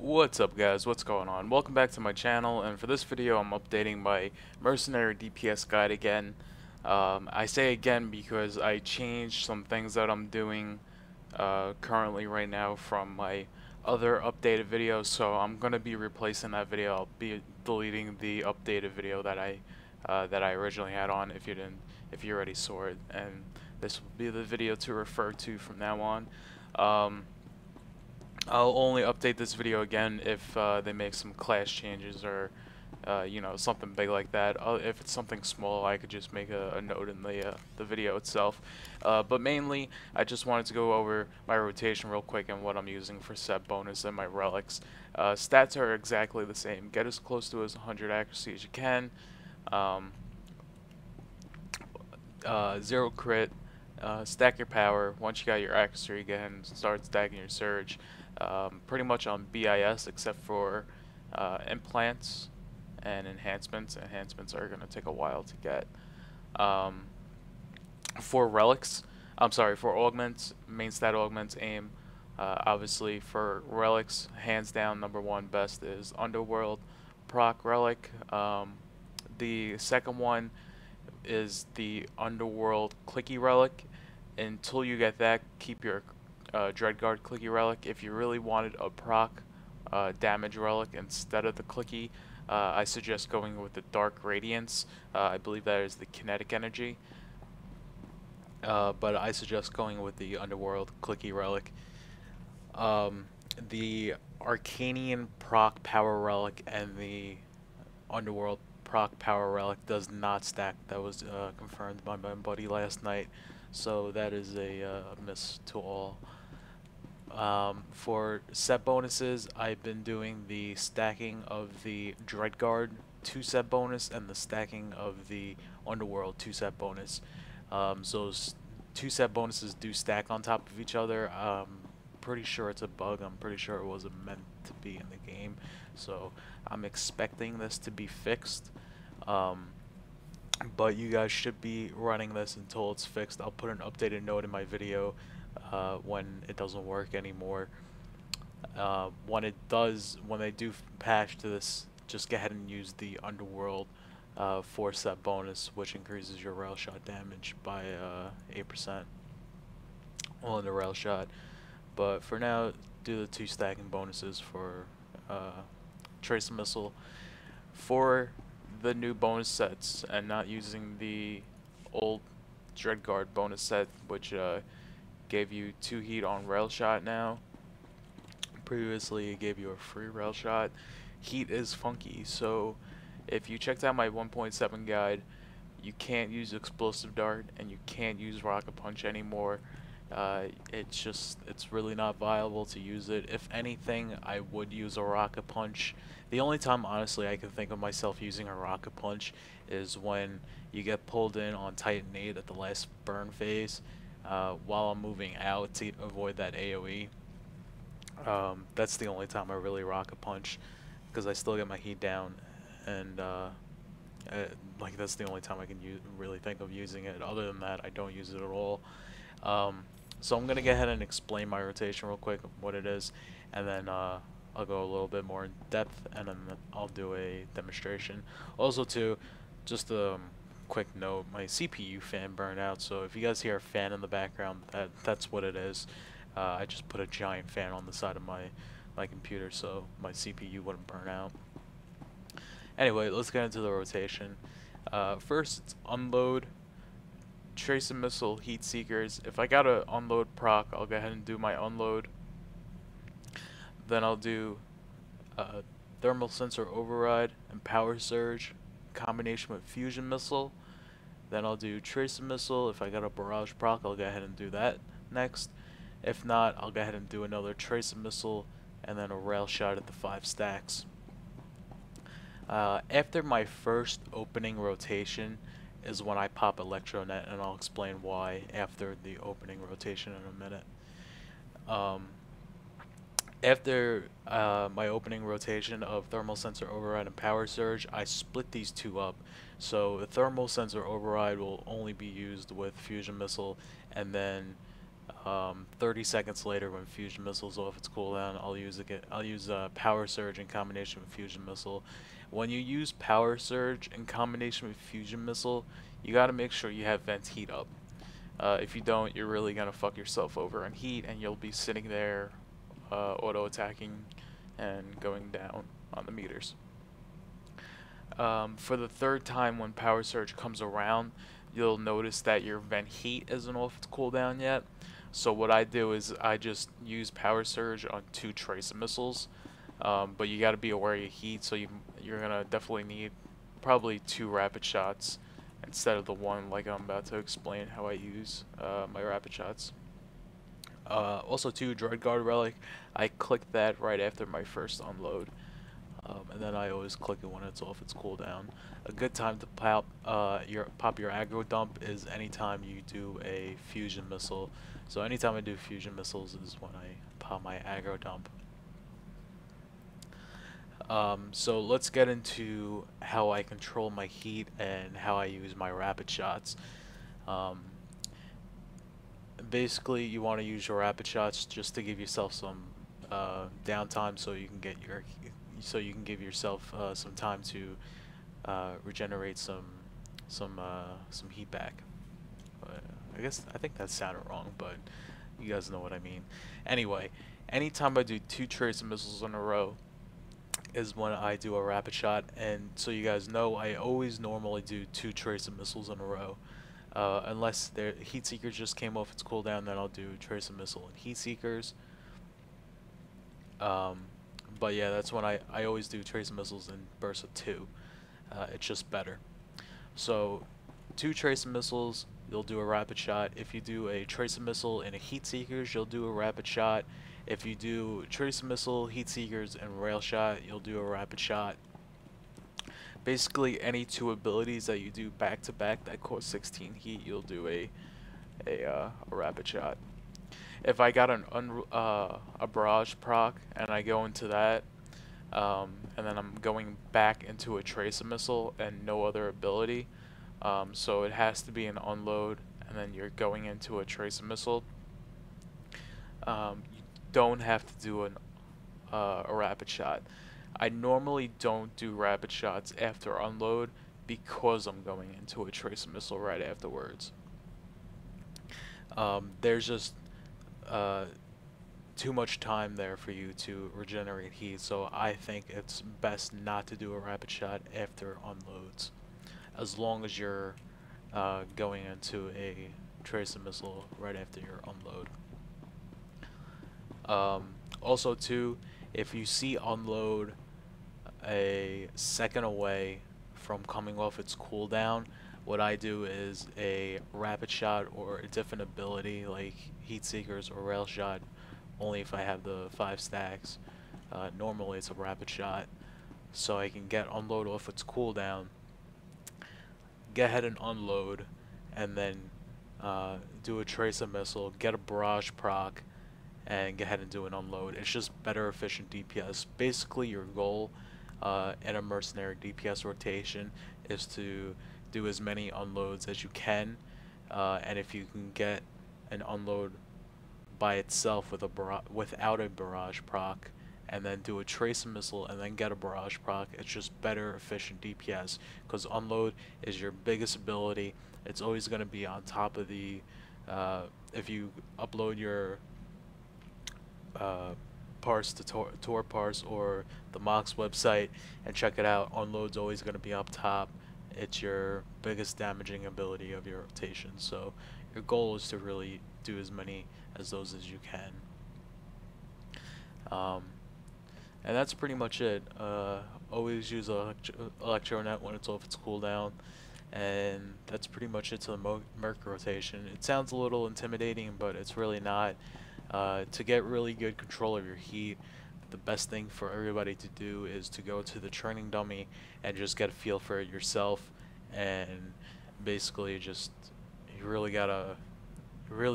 What's up guys, what's going on? Welcome back to my channel, and for this video I'm updating my Mercenary DPS guide again. I say again because I changed some things that I'm doing currently right now from my other updated videos, so I'm going to be replacing that video. I'll be deleting the updated video that I originally had on if you already saw it, and this will be the video to refer to from now on. I'll only update this video again if they make some class changes or something big like that. If it's something small, I could just make a note in the video itself. But mainly, I just wanted to go over my rotation real quick and what I'm using for set bonus and my relics. Stats are exactly the same. Get as close to as 100 accuracy as you can. Um, 0 crit. Stack your power. Once you got your accuracy again, start stacking your surge. Pretty much on BIS except for implants and enhancements. Enhancements are going to take a while to get. For relics, for augments, main stat augments, aim. Obviously for relics, hands down #1 best is Underworld proc relic. The second one is the Underworld clicky relic. Until you get that, keep your Dreadguard clicky relic. If you really wanted a proc damage relic instead of the clicky, I suggest going with the Dark Radiance. I believe that is the kinetic energy. But I suggest going with the Underworld clicky relic. The Arcanian proc power relic and the Underworld proc power relic does not stack. That was confirmed by my buddy last night, so that is a miss to all. For set bonuses, I've been doing the stacking of the Dreadguard 2 set bonus and the stacking of the Underworld 2 set bonus. So those 2 set bonuses do stack on top of each other. Pretty sure it's a bug. I'm pretty sure it wasn't meant to be in the game, so I'm expecting this to be fixed. But you guys should be running this until it's fixed. I'll put an updated note in my video when it doesn't work anymore. When they do patch to this, just go ahead and use the Underworld 4 set bonus, which increases your rail shot damage by 8% on the rail shot. But for now, do the 2 stacking bonuses for Tracer Missile. For the new bonus sets and not using the old Dreadguard bonus set, which gave you 2 heat on rail shot now. Previously, it gave you a free rail shot. Heat is funky, so if you checked out my 1.7 guide, you can't use Explosive Dart and you can't use Rocket Punch anymore. It's really not viable to use it. If anything, I would use a Rocket Punch. The only time, honestly, I can think of myself using a Rocket Punch is when you get pulled in on Titan 8 at the last burn phase while I'm moving out to avoid that AoE. That's the only time I really Rocket Punch, because I still get my heat down, and like that's the only time I can really think of using it. Other than that, I don't use it at all. So I'm gonna go ahead and explain my rotation real quick, what it is, and then I'll go a little bit more in depth, and then I'll do a demonstration. Also, too, just a quick note: my CPU fan burned out. So if you guys hear a fan in the background, that's what it is. I just put a giant fan on the side of my computer so my CPU wouldn't burn out. Anyway, let's get into the rotation. First, it's unload. Tracer Missile, Heat Seekers. If I got a unload proc, I'll go ahead and do my unload. Then I'll do Thermal Sensor Override and Power Surge, combination with Fusion Missile. Then I'll do Tracer Missile. If I got a Barrage proc, I'll go ahead and do that next. If not, I'll go ahead and do another Tracer Missile and then a Rail Shot at the 5 stacks. After my first opening rotation is when I pop Electronet, and I'll explain why after the opening rotation in a minute. After my opening rotation of Thermal Sensor Override and Power Surge, I split these 2 up. So the Thermal Sensor Override will only be used with Fusion Missile, and then 30 seconds later, when fusion missile's off its cooldown, I'll use power surge in combination with fusion missile. When you use power surge in combination with fusion missile, you gotta make sure you have vent heat up. If you don't, you're really gonna fuck yourself over on heat, and you'll be sitting there auto attacking and going down on the meters. For the third time when power surge comes around, you'll notice that your vent heat isn't off its cooldown yet. So what I do is I just use power surge on 2 tracer missiles, but you got to be aware of your heat, so you're gonna definitely need probably 2 rapid shots instead of the 1, like I'm about to explain how I use my rapid shots. Also, too, Dreadguard Relic, I click that right after my first unload, and then I always click it when it's off its cooldown. A good time to pop your aggro dump is anytime you do a fusion missile. So anytime I do fusion missiles is when I pop my aggro dump. So let's get into how I control my heat and how I use my rapid shots. Basically, you want to use your rapid shots just to give yourself some downtime, so you can give yourself some time to regenerate some heat back. I think that sounded wrong, but you guys know what I mean. Anyway, anytime I do 2 tracer missiles in a row is when I do a rapid shot, and so you guys know, I always normally do 2 tracer missiles in a row. Unless their heat seekers just came off its cooldown, then I'll do tracer missile and heat seekers. But yeah, that's when I always do tracer missiles in bursts of 2. It's just better. So 2 tracer missiles, you'll do a rapid shot. If you do a tracer missile and a heat seekers, you'll do a rapid shot. If you do tracer missile, heat seekers, and rail shot, you'll do a rapid shot. Basically, any 2 abilities that you do back to back that cause 16 heat, you'll do a rapid shot. If I got a barrage proc and I go into that, and then I'm going back into a tracer missile and no other ability, so it has to be an unload, and then you're going into a tracer missile. You don't have to do a rapid shot. I normally don't do rapid shots after unload because I'm going into a tracer missile right afterwards. There's just too much time there for you to regenerate heat, so I think it's best not to do a rapid shot after unloads, as long as you're going into a tracer missile right after your unload. Also too, if you see unload a second away from coming off its cooldown, what I do is a rapid shot or a different ability like heat seekers or rail shot, only if I have the 5 stacks. Normally it's a rapid shot, so I can get unload off its cooldown, get ahead and unload, and then do a tracer missile, get a barrage proc, and go ahead and do an unload. It's just better efficient DPS. Basically, your goal in a mercenary DPS rotation is to do as many unloads as you can, and if you can get an unload by itself with without a barrage proc, and then do a tracer missile and then get a barrage proc, it's just better efficient DPS, because unload is your biggest ability. It's always going to be on top of the if you upload your parse to Tor parse or the Mox website and check it out, unload's always going to be up top. It's your biggest damaging ability of your rotation, so your goal is to really do as many as those as you can. And that's pretty much it. Always use Electronet when it's off its cooldown, and that's pretty much it to the Merc rotation. It sounds a little intimidating, but it's really not. To get really good control of your heat, the best thing for everybody to do is to go to the training dummy and just get a feel for it yourself, and basically just you really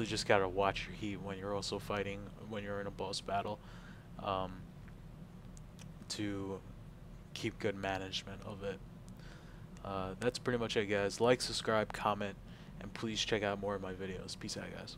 just gotta watch your heat when you're also fighting, when you're in a boss battle, to keep good management of it. That's pretty much it, guys. Like, subscribe, comment, and please check out more of my videos. Peace out, guys.